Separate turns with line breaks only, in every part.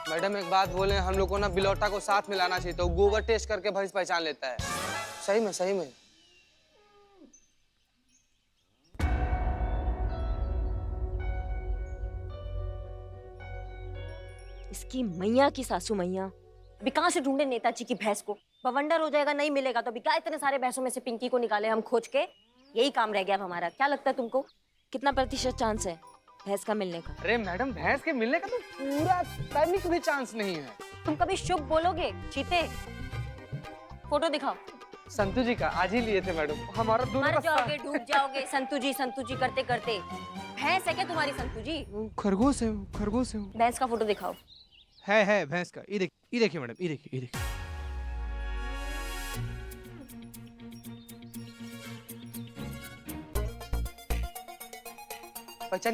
Madam एक बात बोले, हम लोग को ना बिलौटा को साथ मिलाना चाहिए, तो गोबर टेस्ट करके भैंस पहचान लेता है। सही में सही में।
इसकी मैया की सासू मैया, अभी कहाँ से ढूंढे नेताजी की भैंस को? बवंडर हो जाएगा, नहीं मिलेगा तो अभी क्या इतने सारे भैंसों में से पिंकी को निकाले हम खोज के? यही काम रह गया अब हमारा। क्या लगता है तुमको कितना प्रतिशत चांस है भैंस का मिलने का?
अरे मैडम, भैंस के मिलने का तो पूरा तनिक भी चांस नहीं है।
तुम कभी शुभ बोलोगे? चीते, फोटो दिखाओ।
संतू जी का आज ही लिए थे मैडम, हमारा दोनों
मर
का
जाओगे, डूब जाओगे संतू जी करते करते। भैंस है क्या तुम्हारी संतू जी?
खरगोश है, खरगोश है।
भैंस का फोटो दिखाओ।
है भैंस का। ये देखिए मैडम, ये देखिए।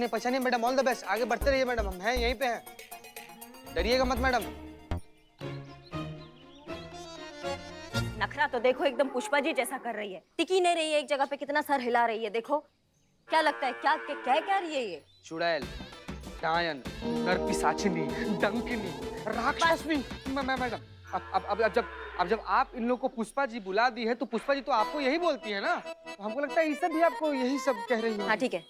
पहचानिए मैडम, ऑल द बेस्ट, आगे बढ़ते रहिए मैडम, हम हैं यहीं पे हैं, डरिएगा मत मैडम।
नखरा तो देखो, एकदम पुष्पा जी जैसा कर रही है, टिकी नहीं रही है एक जगह पे, कितना सर हिला रही है देखो। क्या लगता है क्या रही है ये?
चुड़ैल, डायन, नरपिशाचिनी, डंकिनी, राक्षसनी। मैडम, अब जब आप इन लोग को पुष्पा जी बुला दी है, तो पुष्पा जी तो आपको यही बोलती है ना, तो हमको लगता है ये सब भी आपको यही सब कह रही है।
हाँ ठीक है।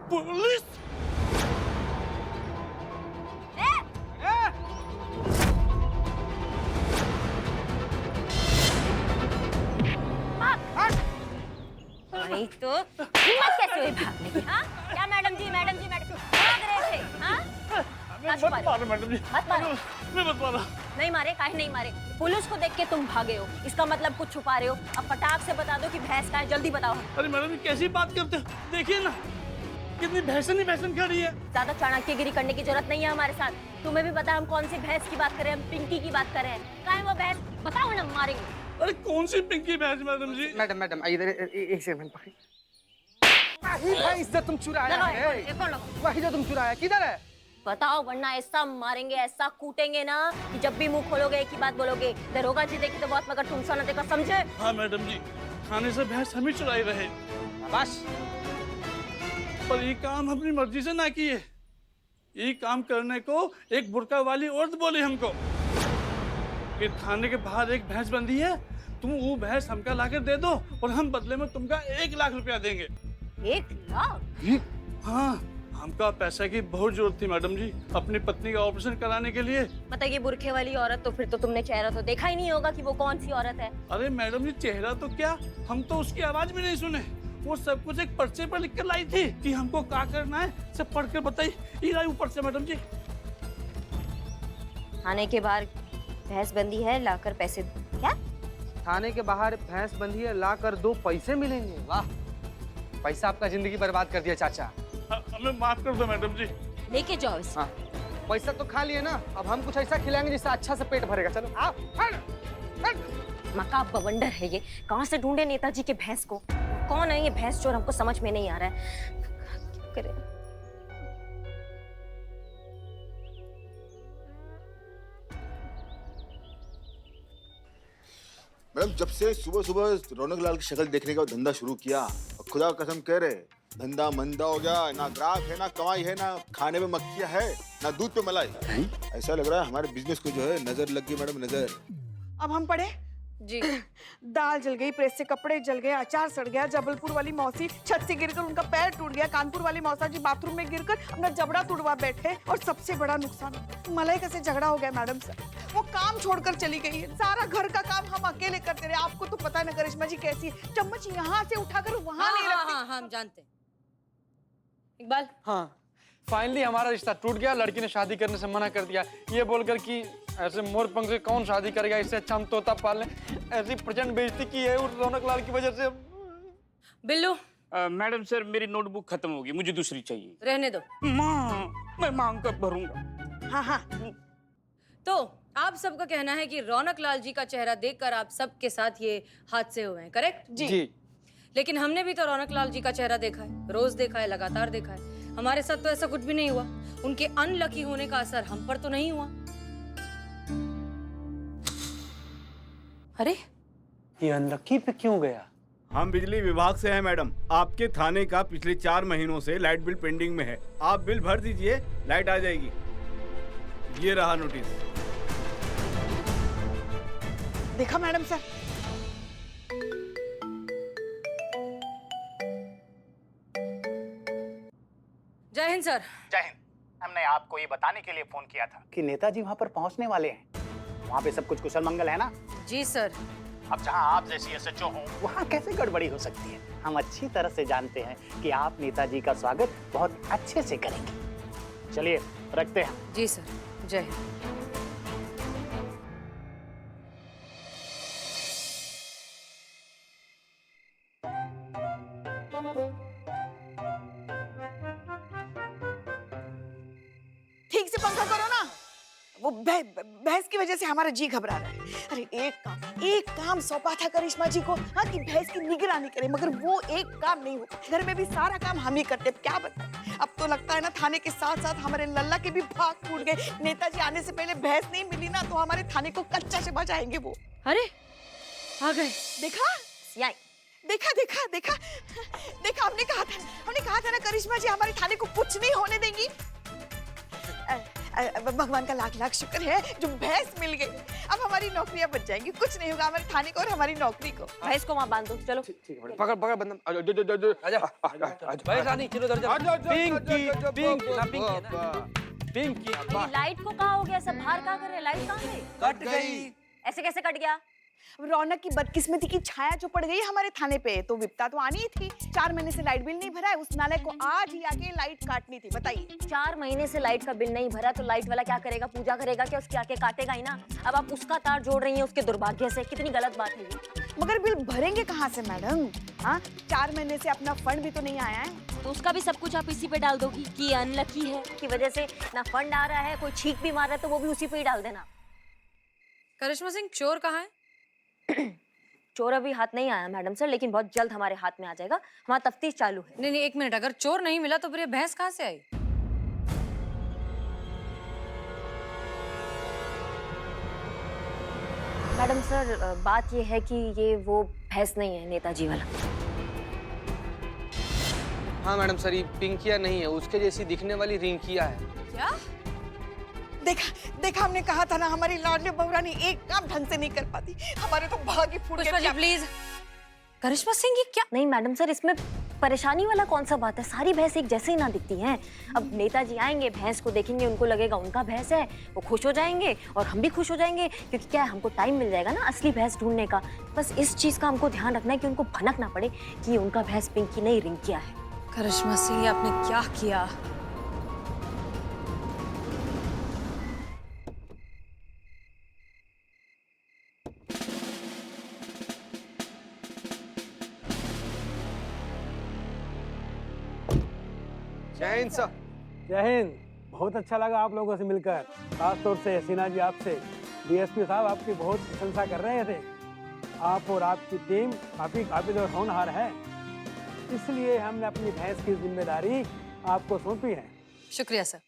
पुलिस!
नहीं तो हिम्मत कैसे हुई भागने की? हाँ क्या मैडम जी भाग रहे थे? हाँ
मत मारो मैडम जी,
मत मारो।
मैं मत मारो।
नहीं मारे, काहे नहीं मारे? पुलिस को देख के तुम भागे हो, इसका मतलब कुछ छुपा रहे हो। अब फटाक से बता दो कि भैंस कहाँ है, जल्दी बताओ।
अरे मैडम जी कैसी बात करते हो? देखिए ना कितनी भैंसन खड़ी है।
ज्यादा चाणक्यगिरी करने की जरूरत नहीं है हमारे साथ। तुम्हें भी पता है हम कौन सी भैंस की बात कर रहे हैं, हम पिंकी की बात कर रहे हैं। कहाँ है वो भैंस? बताओ ना, मारेंगे।
अरे कौन सी पिंकी भैंस मैडम जी?
मैडम इधर एक सेकंड पकड़िए। वही भैंस जो तुम चुराया है, वही जो तुम चुराया, किधर है?
बताओ, वरना ऐसा मारेंगे, ऐसा कूटेंगे ना कि जब भी मुंह खोलोगे एक ही बात बोलोगे, दरोगा जी देखी तो बहुत मगर तुम सा न देखा, समझे?
हाँ मैडम जी, थाने से भैंस हम ही चुराई रहे,
बस।
पर ये काम अपनी मर्जी से ना किए। ये काम करने को एक बुर्का वाली औरत बोली हमको कि थाने के बाहर एक भैंस बंधी है, तुम वो भैंस हमका लाकर दे दो और हम बदले में तुमका 1 लाख रुपया देंगे।
1 लाख?
हाँ, हमका पैसा की बहुत जरूरत थी मैडम जी, अपनी पत्नी का ऑपरेशन कराने के लिए।
बताइए, बुरखे वाली औरत, तो फिर तो तुमने चेहरा तो देखा ही नहीं होगा कि वो कौन सी औरत है।
अरे मैडम जी, चेहरा तो क्या, हम तो उसकी आवाज भी नहीं सुने। वो सब कुछ एक पर्चे पर लिख कर लाई थी कि हमको क्या करना है, सब पढ़ कर बताइए। ये लाई ऊपर से मैडम जी।
थाने के बाहर भैंस बंदी है, लाकर पैसे। क्या?
थाने के बाहर भैंस बंधी है, लाकर 2 पैसे मिलेंगे। वाह, पैसा आपका जिंदगी बर्बाद कर दिया चाचा।
हमें माफ कर दो मैडम जी।
लेके जाओ इसे।
हाँ, पैसा तो खा लिए ना, अब हम कुछ ऐसा खिलाएंगे जिससे अच्छा से पेट भरेगा। चलो आओ।
मकाब बवंडर है ये। कहाँ से ढूंढे नेताजी के भैंस को? कौन है ये भैंस चोर? हमको समझ में नहीं आ रहा है, क्या करें?
मैडम, जब से सुबह सुबह रौनक लाल की शक्ल देखने का धंधा शुरू किया, खुदा कसम कह रहे, धंधा मंदा हो गया। ना ग्राहक है, ना कमाई है, ना खाने में मक्खियाँ है, ना दूध पे मलाई। ऐसा लग रहा है हमारे बिजनेस को जो है नजर लग गई मैडम, नजर।
अब हम पढ़े
जी।
दाल जल गई, प्रेस से कपड़े जल गए, अचार सड़ गया, जबलपुर वाली मौसी छत से गिरकर उनका पैर टूट गया, कानपुर वाली मौसा जी बाथरूम में गिरकर अपना जबड़ा तुड़वा बैठे, और सबसे बड़ा नुकसान मलाइका से झगड़ा हो गया मैडम से। वो काम छोड़कर चली गई है, सारा घर का काम हम अकेले करते रहे। आपको तो पता है ना करिश्मा जी कैसी है, चम्मच यहाँ से उठाकर वहाँ नहीं रखती।
हाँ, हम जानते हैं। इकबाल,
हाँ, फाइनली हमारा रिश्ता टूट गया। लड़की ने शादी करने से मना कर दिया, ये बोलकर कि ऐसे मोर पंख से कौन शादी करेगा, इससे अच्छा हम तोता पाल लें। ऐसी प्रचंड बेइज्जती की है उस रौनक लाल की वजह से।
बिल्लू,
मैडम सर, मेरी नोटबुक खत्म होगी, मुझे दूसरी चाहिए।
रहने दो।
माँ, मैं मांग कर भरूंगा।
हाँ हाँ,
तो आप सबका कहना है कि रौनक लाल जी का चेहरा देखकर आप सबके साथ ये हादसे हुए हैं, करेक्ट?
जी।
लेकिन हमने भी तो रौनक लाल जी का चेहरा देखा है, रोज देखा है, लगातार देखा है। हमारे साथ तो ऐसा कुछ भी नहीं हुआ। उनके अनलकी होने का असर हम पर तो नहीं हुआ। अरे,
ये अनलकी पे क्यों गया?
हम बिजली विभाग से हैं मैडम। आपके थाने का पिछले 4 महीनों से लाइट बिल पेंडिंग में है। आप बिल भर दीजिए, लाइट आ जाएगी। ये रहा नोटिस।
देखा मैडम सर,
जय हिंद सर।
जय हिंद। हमने आपको ये बताने के लिए फोन किया था कि नेताजी वहाँ पर पहुँचने वाले हैं। वहाँ पे सब कुछ कुशल मंगल है ना?
जी सर।
अब जहाँ आप जैसी एसएचओ हो, वहाँ कैसे गड़बड़ी हो सकती है? हम अच्छी तरह से जानते हैं कि आप नेताजी का स्वागत बहुत अच्छे से करेंगे। चलिए रखते हैं।
जी सर, जय हिंद।
ठीक से पंखा करो ना। वो भैंस की वजह से हमारा जी घबरा रहा है। अरे एक काम सौंपा था करिश्मा जी को, हाँ, कि भैंस की निगरानी करे, मगर वो एक काम नहीं हो। घर में भी सारा काम हम ही करते, क्या बताएं। अब तो लगता है ना थाने के साथ साथ हमारे लल्ला के भी भाग फूट गए। नेताजी आने से पहले भैंस नहीं मिली ना तो हमारे थाने को कच्चा से बचाएंगे वो।
अरे आ गए।
देखा देखा देखा देखा देखा, हमने कहा था ना करिश्मा जी हमारे थाने को कुछ नहीं होने देंगी। भगवान का लाख लाख शुक्र है जो भैंस मिल गई। अब हमारी नौकरियां बच जाएंगी, कुछ नहीं होगा हमारे थाने को और हमारी नौकरी को।
भैंस को वहाँ बांध दो, चलो।
पकड़ पकड़ बंदम, आजा
भाई रानी चलो इधर जा। पिंकी
ये लाइट को कहाँ हो गया? सब बाहर कहाँ कर रहे हैं? लाइट कहाँ गई?
कट गई।
ऐसे कैसे कट गया?
रौनक की बदकिस्मती की छाया जो पड़ गई हमारे थाने पे, तो विपता तो आनी ही थी। 4 महीने से लाइट बिल नहीं भरा है, उस नाले को आज ही आके लाइट काटनी थी। बताइए,
4 महीने से लाइट का बिल नहीं भरा तो लाइट वाला क्या करेगा? पूजा करेगा क्या? उसके आके काटेगा ही ना। अब आप उसका तार जोड़ रही हैं उसके दुर्भाग्य से। कितनी गलत बात है ये।
मगर बिल भरेंगे कहाँ से मैडम? हाँ, 4 महीने से अपना फंड भी तो नहीं आया है।
तो उसका भी सब कुछ आप इसी पे डाल दोगी कि अनलकी है की वजह से ना फंड आ रहा है, कोई छींक भी मार रहा है तो वो भी उसी पे ही डाल देना।
करिश्मा सिंह, चोर कहाँ है?
चोर अभी हाथ नहीं आया मैडम सर, लेकिन बहुत जल्द हमारे हाथ में आ जाएगा। हमारा तफ्तीश चालू है।
नहीं, एक मिनट, अगर चोर नहीं मिला तो फिर ये भैंस कहाँ से आई?
मैडम सर, बात ये है कि ये वो भैंस नहीं है नेताजी वाला।
हाँ मैडम सर, ये पिंकिया नहीं है, उसके जैसी दिखने वाली रिंकिया है।
क्या?
देखा हमने कहा था ना हमारी लाडली बहुरानी एक काम ढंग से नहीं कर पाती। हमारे तो भाग ही फूट
पुष्पा जी
गए।
प्लीज। करिश्मा सिंह, ये क्या?
नहीं मैडम सर, इसमें परेशानी वाला कौन सा बात है? सारी भैंस एक जैसे ही ना दिखती हैं। अब नेताजी आएंगे, भैंस को देखेंगे, उनको लगेगा उनका भैंस है, वो खुश हो जाएंगे और हम भी खुश हो जाएंगे, क्योंकि क्या है, हमको टाइम मिल जाएगा ना असली भैंस ढूंढने का। बस इस चीज का हमको ध्यान रखना है कि उनको भनक ना पड़े कि उनका भैंस पिंकी नहीं रिंकिया है।
करिश्मा सिंह, ये आपने क्या किया?
जय हिंद सर।
जय हिंद। बहुत अच्छा लगा आप लोगों से मिलकर, खास तौर से हसीना जी आपसे। डीएसपी साहब आपकी बहुत प्रशंसा कर रहे थे। आप और आपकी टीम काफी काबिल और होनहार है, इसलिए हमने अपनी भैंस की जिम्मेदारी आपको सौंपी है।
शुक्रिया सर।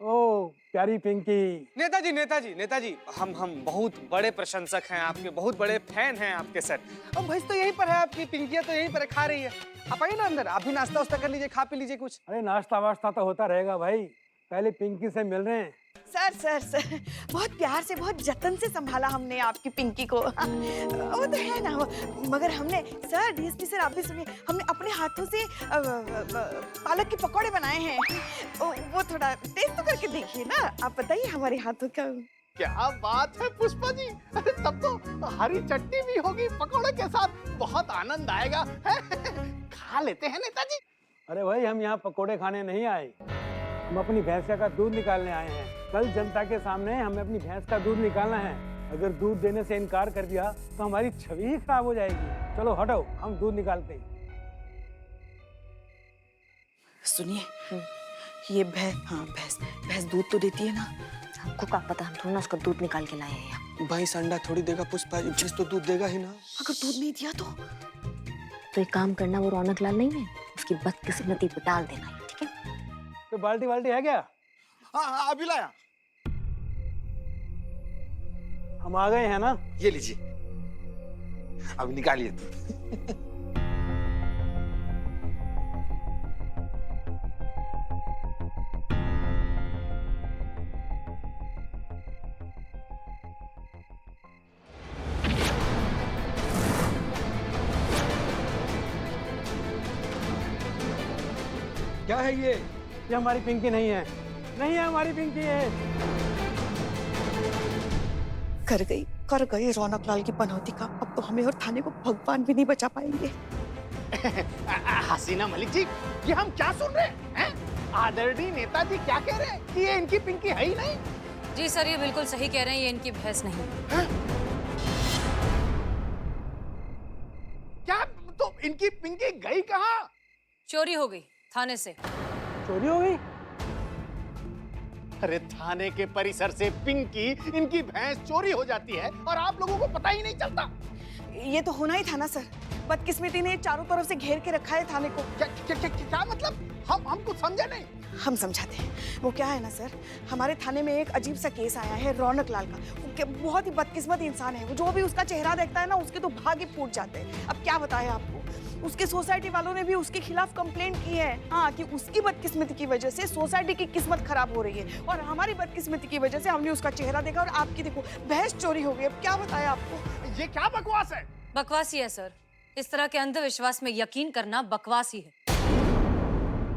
ओह प्यारी पिंकी।
नेताजी, हम बहुत बड़े प्रशंसक हैं आपके, बहुत बड़े फैन हैं आपके सर। अब भैंस तो यहीं पर है आपकी, पिंकिया तो यहीं पर खा रही है। आप आइए ना अंदर, आप भी नाश्ता वास्ता कर लीजिए, खा पी लीजिए कुछ।
अरे नाश्ता वास्ता तो होता रहेगा भाई, पहले पिंकी से मिल रहे हैं।
सर बहुत प्यार से, बहुत जतन से संभाला हमने आपकी पिंकी को। वो तो है ना, मगर हमने सर, डीएसपी सर आप भी सुनिए, हमने अपने हाथों से पालक के पकौड़े बनाए हैं। वो थोड़ा टेस्ट तो करके देखिए ना। आप बताइए हमारे हाथों का।
क्या बात है पुष्पा जी, तब तो हरी चटनी भी होगी पकौड़े के साथ, बहुत आनंद आएगा। खा लेते हैं नेताजी।
अरे भाई, हम यहाँ पकोड़े खाने नहीं आए, हम अपनी भैंस का दूध निकालने आए हैं। कल जनता के सामने हमें अपनी भैंस का दूध निकालना है। अगर दूध देने से इनकार कर दिया तो हमारी छवि ही खराब हो जाएगी। चलो हटो, हम दूध निकालते हैं।
सुनिए, ये भैंस दूध तो देती है ना?
हमको क्या पता, हम थोड़ा ना उसका दूध निकाल के लाए हैं यहाँ।
भैंस अंडा थोड़ी देगा पुष्पा जी, भैंस तो दूध देगा ही ना।
अगर दूध नहीं दिया
तो एक काम करना, वो रौनक लाल नहीं है, उसकी बदकिस्मती पे डाल देना, ठीक है?
तो बाल्टी है क्या?
हाँ अभी लाया।
हम आ गए हैं ना?
ये लीजिए। अब निकालिए तो।
क्या है ये हमारी पिंकी नहीं है, नहीं है हमारी पिंकी है।
कर गए रौनक लाल की पनौती का। अब तो हमें और थाने को भगवान भी नहीं बचा पाएंगे।
हसीना मलिक जी, ये हम क्या सुन रहे हैं? आदरणीय नेताजी क्या कह रहे हैं कि ये इनकी पिंकी है ही नहीं?
जी सर, ये बिल्कुल सही कह रहे हैं, ये इनकी भैंस नहीं।
क्या? तो इनकी पिंकी गई कहाँ?
चोरी हो गई थाने से।
चोरी हो गई?
अरे थाने के परिसर से पिंकी, इनकी भैंस चोरी हो जाती है और आप लोगों को पता ही नहीं चलता।
ये तो होना ही था ना सर। बदकिस्मती ने चारों तरफ से घेर के रखा है थाने को।
क्या मतलब? हम कुछ समझे नहीं।
हम समझाते हैं। वो क्या है ना सर, हमारे थाने में एक अजीब सा केस आया है रौनक लाल का। वो बहुत ही बदकिस्मत इंसान है। वो जो भी उसका चेहरा देखता है ना, उसके तो भाग ही फूट जाते हैं। अब क्या बताएं आपको, उसके सोसाइटी वालों ने भी उसके खिलाफ कंप्लेंट की है। हाँ, कि उसकी बदकिस्मती की वजह से सोसाइटी की किस्मत खराब हो रही है और हमारी बदकिस्मती की वजह से हमने उसका चेहरा देखा और आपकी देखो भैंस चोरी हो गई। अब क्या बताएं आपको?
ये क्या बकवास है?
बकवास ही है सर। इस तरह के अंधविश्वास में यकीन करना बकवास ही है।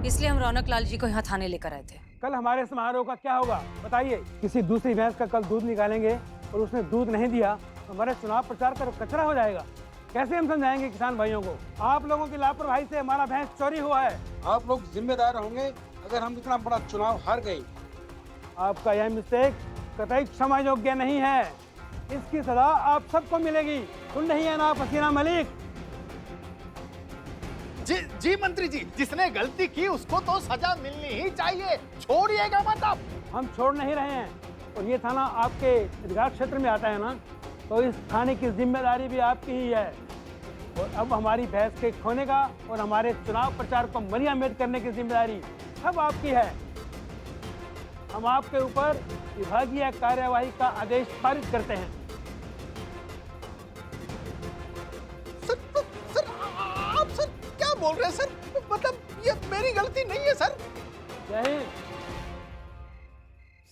इसलिए हम रौनक लाल जी को यहाँ थाने लेकर आए थे।
कल हमारे समारोह का क्या होगा बताइए? किसी दूसरी भैंस का कल दूध निकालेंगे और उसने दूध नहीं दिया तो हमारे चुनाव प्रचार का कचरा हो जाएगा। कैसे हम समझाएंगे किसान भाइयों को? आप लोगों की लापरवाही से हमारा भैंस चोरी हुआ है।
आप लोग जिम्मेदार होंगे अगर हम इतना बड़ा चुनाव हार गए।
आपका यह मिस्टेक कतई क्षमा योग्य नहीं है। इसकी सजा आप सबको मिलेगी। सुन रही है ना आप हसीना मलिक?
जी मंत्री जी, जिसने गलती की उसको तो सजा मिलनी ही चाहिए। छोड़िएगा मत आप।
हम छोड़ नहीं रहे हैं और ये थाना आपके अधिकार क्षेत्र में आता है ना, तो इस थाने की जिम्मेदारी भी आपकी ही है। और अब हमारी भैंस के खोने का और हमारे चुनाव प्रचार को मलियामेट करने की जिम्मेदारी सब आपकी है। हम आपके ऊपर विभागीय कार्यवाही का आदेश पारित करते हैं।
सर, आप सर क्या बोल रहे हैं सर? मतलब ये मेरी गलती नहीं है सर।
जय हिंद।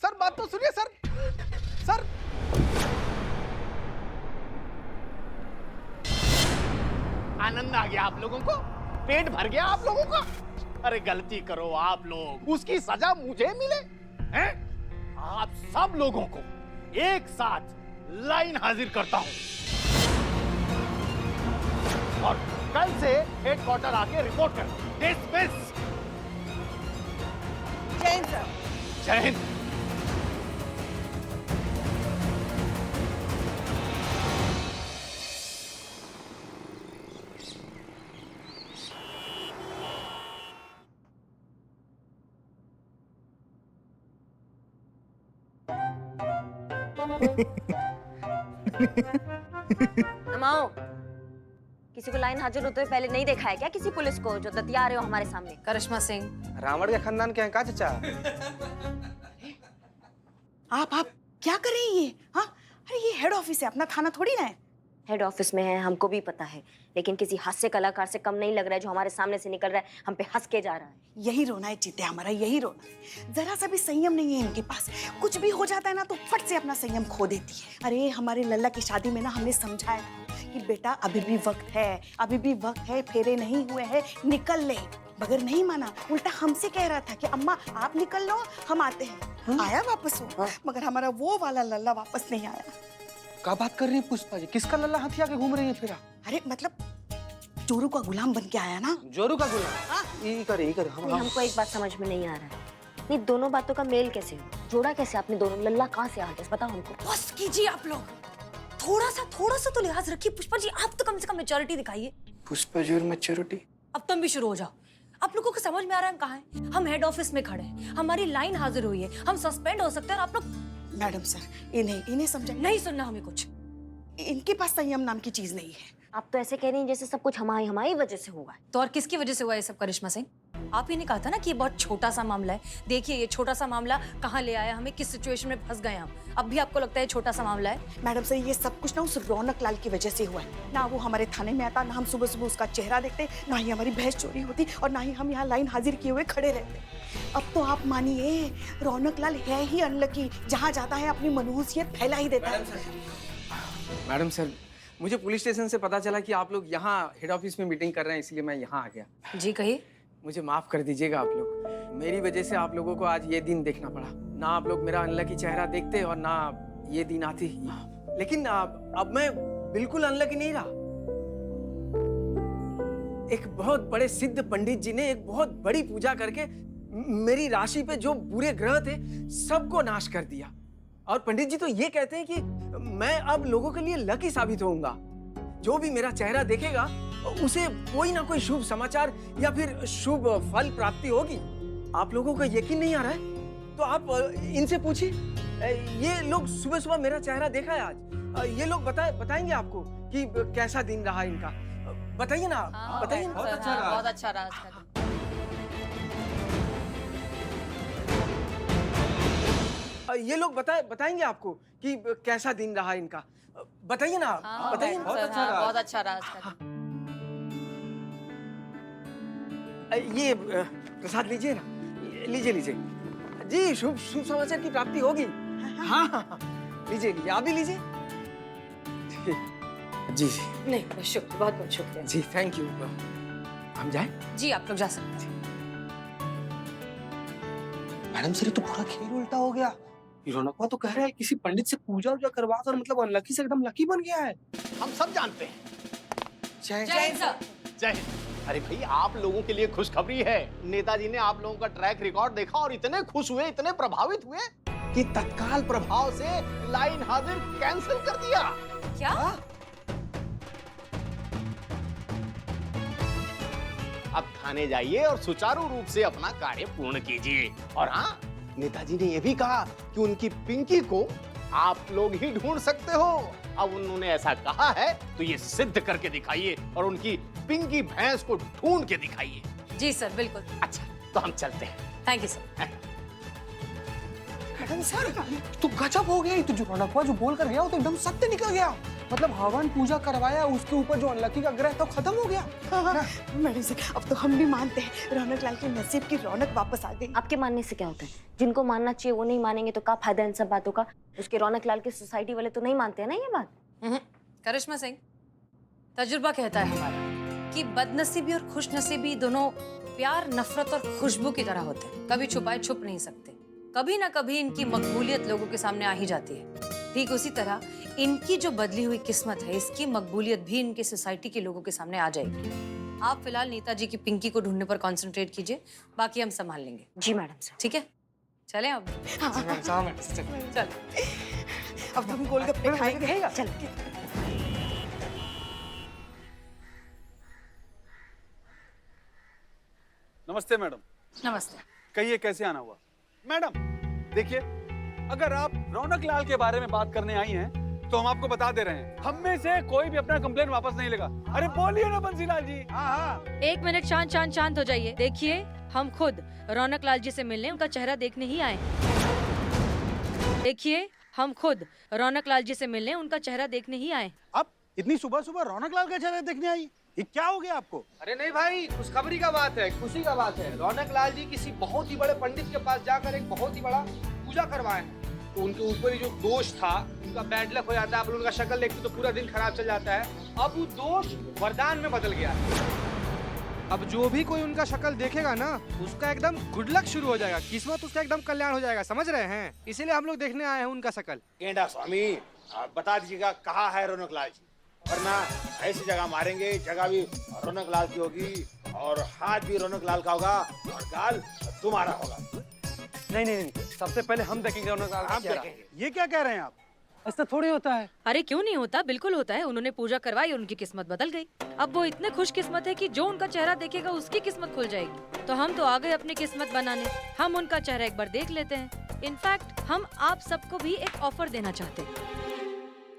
सर बात तो सुनिए सर। सर आनंद आ गया आप लोगों को? पेट भर गया आप लोगों का? अरे गलती करो आप लोग, उसकी सजा मुझे मिले हैं? आप सब लोगों को एक साथ लाइन हाजिर करता हूं और कल से हेडक्वार्टर आके रिपोर्ट कर। डिसमिस।
जय हिंद सर।
जय हिंद।
नमाओ, किसी को लाइन हाजिर होते हुए पहले नहीं देखा है क्या? किसी पुलिस को जो दतिया रहे हो हमारे सामने?
करिश्मा सिंह।
रावण के खानदान के हैं का चाचा?
आप क्या कर रही हैं ये? हाँ, अरे ये हेड ऑफिस है, अपना थाना थोड़ी ना है।
हेड ऑफिस में है, हमको भी पता है, लेकिन किसी हास्य कलाकार से कम नहीं लग रहा है जो हमारे सामने से निकल रहा है, हम पे हंस के जा रहा है।
यही रोना है चीते, हमारा यही रोना है। जरा सा भी संयम नहीं है इनके पास। कुछ भी हो जाता है ना तो फट से अपना संयम खो देती है। अरे हमारे लल्ला की शादी में ना हमने समझाया कि बेटा अभी भी वक्त है, अभी भी वक्त है, फेरे नहीं हुए हैं, निकल ले। मगर नहीं माना, उल्टा हमसे कह रहा था कि अम्मा आप निकल लो, हम आते हैं। आया वापस वो, मगर हमारा वो वाला लल्ला वापस नहीं आया।
क्या बात कर रही है पुष्पा जी? किसका लल्ला हाथी आके घूम रही है फिर?
अरे मतलब जोरू का गुलाम बन के आया ना।
जोरू का गुलाम? ये करे
हमको एक बात समझ में नहीं आ रहा है, ये दोनों बातों का मेल कैसे हुआ? जोड़ा कैसे आपने दोनों? लल्ला कहाँ से आ गया बताओ हमको।
बस कीजिए आप लोग, थोड़ा सा तो लिहाज रखिए। पुष्पा जी आप तो कम से कम मैच्योरिटी दिखाइए।
पुष्पा जी और मैच्योरिटी?
अब तुम भी शुरू हो जाओ। आप लोगों को समझ में आ रहा है हम कहाँ हैं? हम हेड ऑफिस में खड़े हैं, हमारी लाइन हाजिर हुई है, हम सस्पेंड हो सकते हैं और आप लोग।
मैडम सर इन्हें समझाइए।
नहीं सुनना हमें कुछ।
इनके पास संयम नाम की चीज नहीं है।
आप तो ऐसे कह रही हैं जैसे सब कुछ हमारी वजह से हुआ है।
तो और किसकी वजह से हुआ ये सब करिश्मा सिंह? आप ही ने कहा था ना कि ये बहुत छोटा सा मामला है। देखिए ये छोटा सा मामला कहाँ ले आया हमें, किस सिचुएशन में फंस गए हम। अब भी आपको लगता है छोटा सा मामला है?
मैडम सर, ये सब कुछ ना उस रौनक लाल की वजह से हुआ है। ना वो हमारे थाने में आता, ना हम सुबह सुबह उसका चेहरा देखते, ना ही हमारी भैंस चोरी होती, और ना ही हम यहाँ लाइन हाजिर किए हुए खड़े रहते। अब तो आप मानिए, रौनक लाल है ही अनलकी, जहाँ जाता है अपनी मनहूसियत फैला ही देता है।
मैडम सर, मुझे पुलिस स्टेशन से पता चला कि आप लोग यहाँ हेड ऑफिस में मीटिंग कर रहे हैं, इसलिए मैं यहाँ आ गया।
जी कहिए।
मुझे माफ कर दीजिएगा आप लोग, मेरी वजह से आप लोगों को आज ये दिन देखना पड़ा। ना आप लोग मेरा अनलकी चेहरा देखते और ना ये दिन आती। लेकिन अब मैं बिल्कुल अनलकी नहीं रहा। एक बहुत बड़े सिद्ध पंडित जी ने एक बहुत बड़ी पूजा करके मेरी राशि पे जो बुरे ग्रह थे सबको नाश कर दिया। और पंडित जी तो ये कहते हैं कि मैं अब लोगों के लिए लकी साबित होऊंगा। जो भी मेरा चेहरा देखेगा उसे कोई ना कोई शुभ समाचार या फिर शुभ फल प्राप्ति होगी। आप लोगों को यकीन नहीं आ रहा है तो आप इनसे पूछिए। ये लोग सुबह सुबह मेरा चेहरा देखा है आज। ये लोग बताएंगे आपको कि कैसा दिन रहा इनका। बताइए ना, बताइए।
बहुत अच्छा रहा, बहुत अच्छा रहा आज का दिन।
ये लोग बताएंगे आपको कि कैसा दिन रहा इनका। बताइए ना, बताइए।
बहुत अच्छा रहा, बहुत अच्छा रहा आज का दिन।
ये प्रसाद लीजिए ना, लीजिए जी। शुभ समाचार की प्राप्ति होगी। हाँ, लीजिए, आप भी लीजिए। जी
नहीं, शुक्रिया, बहुत बहुत शुक्रिया
जी, थैंक यू। हम जाएं?
जी, आप लोग जा सकते हैं।
मैडम सर, ये तो पूरा खेल उल्टा हो गया। रौनकवा तो कह रहा है किसी पंडित से पूजा वूजा करवा कर मतलब अनलकी से एकदम लकी बन गया है।
हम सब जानते हैं।
जय हिंद सर।
जय हिंद। अरे भाई, आप लोगों के लिए खुशखबरी है। नेताजी ने आप लोगों का ट्रैक रिकॉर्ड देखा और इतने खुश हुए, इतने प्रभावित हुए कि तत्काल प्रभाव से लाइन हाजिर कैंसिल कर दिया।
क्या?
अब थाने जाइए और सुचारू रूप से अपना कार्य पूर्ण कीजिए। और हाँ, नेताजी ने यह भी कहा कि उनकी पिंकी को आप लोग ही ढूंढ सकते हो। अब उन्होंने ऐसा कहा है तो ये सिद्ध करके दिखाइए और उनकी पिंकी भैंस को ढूंढ के दिखाइए।
जी सर, बिल्कुल।
अच्छा, तो हम चलते हैं।
Thank you sir.
Madam sir, तो गजब हो गया। तो जो रौनकवा जो बोल कर गया वो तो एकदम सत्य निकल गया। मतलब हवन पूजा करवाया, उसके ऊपर जो अनलकी का ग्रह था खत्म हो गया।
मैडम सर, अब तो हम भी मानते हैं रौनक लाल के नसीब की रौनक वापस आ गई।
आपके मानने से क्या होता है? जिनको मानना चाहिए वो नहीं मानेंगे तो क्या फायदा इन सब बातों का? उसके रौनक लाल के सोसाइटी वाले तो नहीं मानते हैं ना ये बात।
करिश्मा सिंह, तजुर्बा कहता है हमारा कि बदनसीबी और खुशनसीबी दोनों प्यार, नफरत और खुशबू की तरह होते हैं। कभी छुपाए छुप नहीं सकते। कभी ना कभी इनकी मकबूलियत लोगों के सामने आ ही जाती है। ठीक उसी तरह इनकी जो बदली हुई किस्मत है, इसकी मकबूलियत भी इनके सोसाइटी के लोगों के सामने आ जाएगी। आप फिलहाल नेताजी की पिंकी को ढूंढने पर कंसंट्रेट कीजिए, बाकी हम संभाल लेंगे।
जी मैडम सर।
ठीक है, चलें अब। चल।
अब हम गोलगप्पे खाएंगे।
चल।
नमस्ते मैडम।
नमस्ते।
कहिए कैसे आना हुआ? मैडम देखिए, अगर आप रौनक लाल के बारे में बात करने आई हैं तो हम आपको बता दे रहे हैं, हम में से कोई भी अपना कंप्लेन वापस नहीं लेगा। अरे बोलिए ना बंसीलाल जी। हाँ।
एक मिनट, शांत हो जाइए। देखिए, हम खुद रौनक लाल जी से मिलने उनका चेहरा देखने ही आए। देखिए, हम खुद रौनक लाल जी से मिलने उनका चेहरा देखने ही आए।
अब इतनी सुबह सुबह रौनक लाल का चेहरा देखने आई, ये क्या हो गया आपको?
अरे नहीं भाई, खुशखबरी का बात है, खुशी का बात है। रौनक लाल जी किसी बहुत ही बड़े पंडित के पास जाकर एक बहुत ही बड़ा पूजा करवाए हैं। तो उनके ऊपर ही जो दोष था, उनका बैड लक हो जाता है। आप उनका शक्ल देखते तो पूरा दिन खराब चल जाता है। अब वो दोष वरदान में बदल गया है। अब जो भी कोई उनका शक्ल देखेगा ना, उसका एकदम गुड लक शुरू हो जाएगा, किस्मत उसका एकदम कल्याण हो जाएगा। समझ रहे हैं? इसीलिए हम लोग देखने आए हैं उनका शक्ल।
गेंडा स्वामी, आप बता दीजिएगा कहाँ है रौनक लाल जी, वरना ऐसी जगह मारेंगे, जगह भी रौनक लाल की होगी और हाथ भी रौनक लाल का होगा और गाल तुम्हारा होगा।
नहीं, सबसे पहले हम देखेंगे रौनक लाल का चेहरा।
ये क्या कह रहे हैं आप?
ऐसा थोड़ी होता है।
अरे क्यों नहीं होता, बिल्कुल होता है। उन्होंने पूजा करवाई और उनकी किस्मत बदल गई। अब वो इतने खुश किस्मत है कि जो उनका चेहरा देखेगा उसकी किस्मत खुल जाएगी। तो हम तो आ गए अपनी किस्मत बनाने। हम उनका चेहरा एक बार देख लेते हैं। इनफैक्ट हम आप सबको भी एक ऑफर देना चाहते हैं।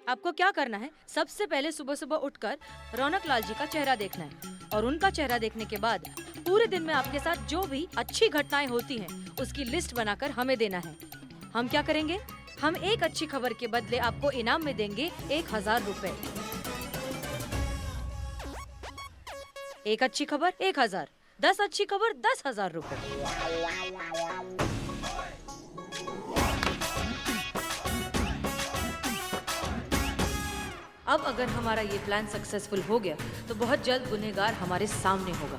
आपको क्या करना है, सबसे पहले सुबह सुबह उठकर रौनक लाल जी का चेहरा देखना है और उनका चेहरा देखने के बाद पूरे दिन में आपके साथ जो भी अच्छी घटनाएं होती हैं उसकी लिस्ट बनाकर हमें देना है। हम क्या करेंगे, हम एक अच्छी खबर के बदले आपको इनाम में देंगे 1000 रुपए। एक अच्छी खबर 1000, 10 अच्छी खबर 10,000 रुपए। अब अगर हमारा ये प्लान सक्सेसफुल हो गया तो बहुत जल्द गुनहगार हमारे सामने होगा।